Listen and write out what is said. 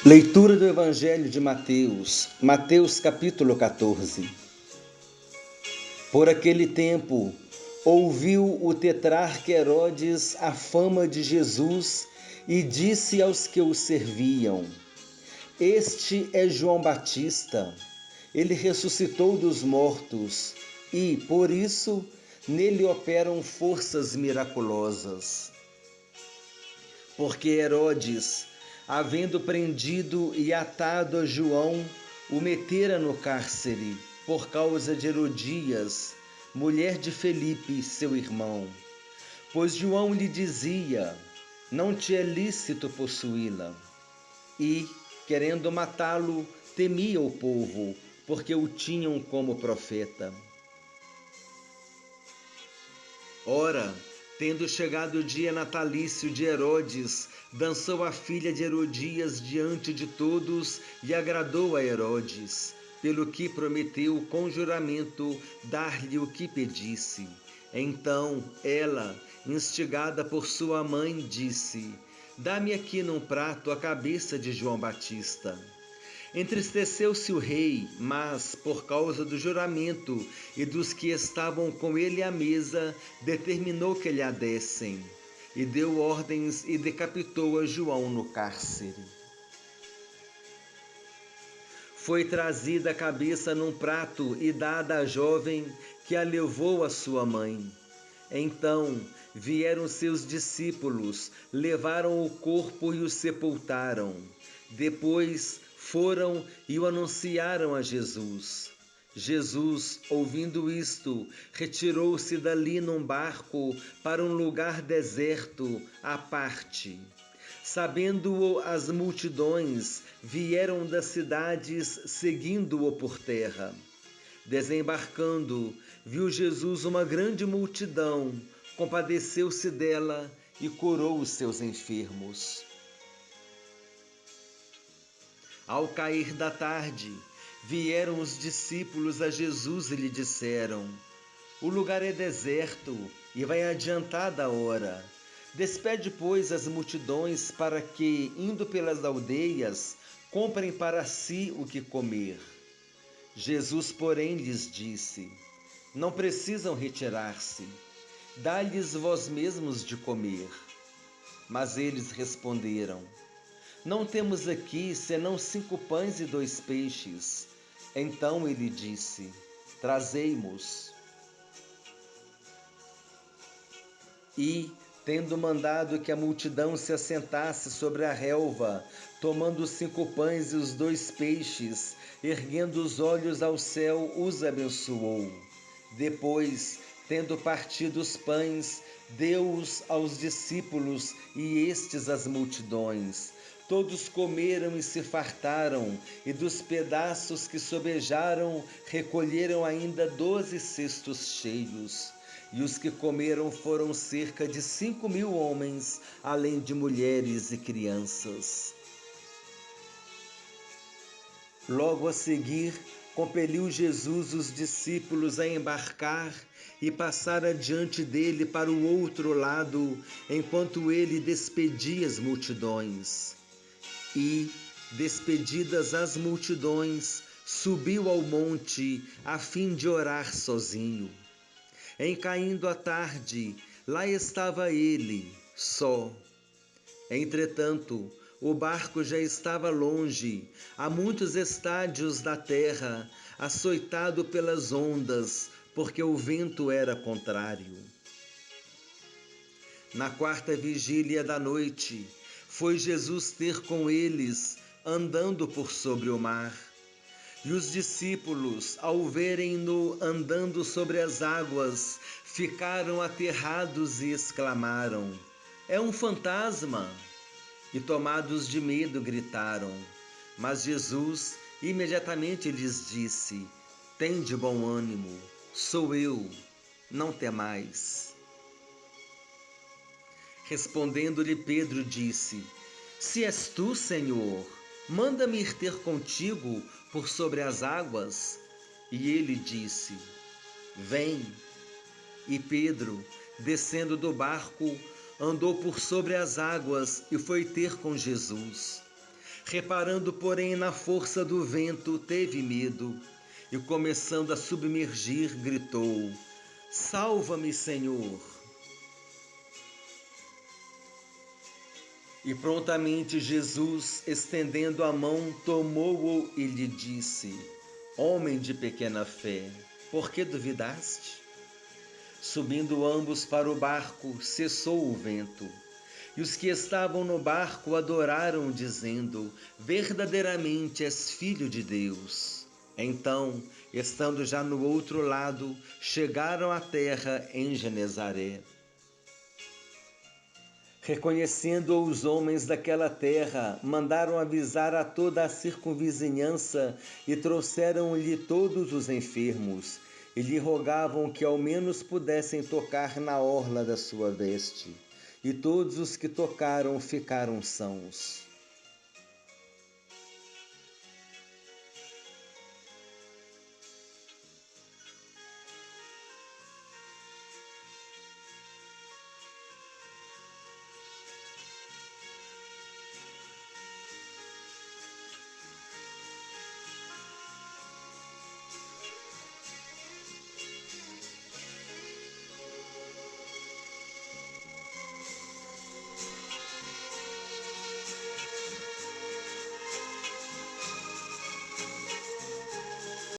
Leitura do Evangelho de Mateus, Mateus capítulo 14. Por aquele tempo, ouviu o tetrarca Herodes a fama de Jesus e disse aos que o serviam: Este é João Batista. Ele ressuscitou dos mortos e, por isso, nele operam forças miraculosas. Porque Herodes, havendo prendido e atado a João, o metera no cárcere, por causa de Herodias, mulher de Felipe, seu irmão. Pois João lhe dizia: não te é lícito possuí-la. E, querendo matá-lo, temia o povo, porque o tinham como profeta. Ora, tendo chegado o dia natalício de Herodes, dançou a filha de Herodias diante de todos e agradou a Herodes, pelo que prometeu com juramento dar-lhe o que pedisse. Então ela, instigada por sua mãe, disse: dá-me aqui num prato a cabeça de João Batista. Entristeceu-se o rei, mas, por causa do juramento e dos que estavam com ele à mesa, determinou que lhe a dessem, e deu ordens e decapitou a João no cárcere. Foi trazida a cabeça num prato e dada à jovem, que a levou à sua mãe. Então vieram seus discípulos, levaram o corpo e o sepultaram. Depois foram e o anunciaram a Jesus. Jesus, ouvindo isto, retirou-se dali num barco para um lugar deserto, à parte. Sabendo-o as multidões, vieram das cidades seguindo-o por terra. Desembarcando, viu Jesus uma grande multidão, compadeceu-se dela e curou os seus enfermos. Ao cair da tarde, vieram os discípulos a Jesus e lhe disseram: o lugar é deserto e vai adiantada a hora. Despede, pois, as multidões para que, indo pelas aldeias, comprem para si o que comer. Jesus, porém, lhes disse: não precisam retirar-se, dá-lhes vós mesmos de comer. Mas eles responderam: não temos aqui senão 5 pães e 2 peixes. Então ele disse: trazei-mos. E, tendo mandado que a multidão se assentasse sobre a relva, tomando os 5 pães e os 2 peixes, erguendo os olhos ao céu, os abençoou. Depois, tendo partido os pães, deu-os aos discípulos e estes às multidões. Todos comeram e se fartaram, e dos pedaços que sobejaram, recolheram ainda 12 cestos cheios. E os que comeram foram cerca de 5.000 homens, além de mulheres e crianças. Logo a seguir, compeliu Jesus os discípulos a embarcar e passar adiante dele para o outro lado, enquanto ele despedia as multidões. E, despedidas as multidões, subiu ao monte a fim de orar sozinho. Em caindo a tarde, lá estava ele, só. Entretanto, o barco já estava longe, a muitos estádios da terra, açoitado pelas ondas, porque o vento era contrário. Na 4ª vigília da noite, foi Jesus ter com eles, andando por sobre o mar. E os discípulos, ao verem-no andando sobre as águas, ficaram aterrados e exclamaram: é um fantasma! E tomados de medo gritaram. Mas Jesus imediatamente lhes disse: tende bom ânimo, sou eu, não temais. Respondendo-lhe Pedro disse: se és tu, Senhor, manda-me ir ter contigo por sobre as águas. E ele disse: vem. E Pedro, descendo do barco, andou por sobre as águas e foi ter com Jesus. Reparando, porém, na força do vento, teve medo e, começando a submergir, gritou: Salva-me, Senhor! E prontamente Jesus, estendendo a mão, tomou-o e lhe disse: Homem de pequena fé, por que duvidaste? Subindo ambos para o barco, cessou o vento. E os que estavam no barco adoraram, dizendo: Verdadeiramente és filho de Deus. Então, estando já no outro lado, chegaram à terra em Genezaré. Reconhecendo os homens daquela terra, mandaram avisar a toda a circunvizinhança e trouxeram-lhe todos os enfermos, e lhe rogavam que ao menos pudessem tocar na orla da sua veste. E todos os que tocaram ficaram sãos.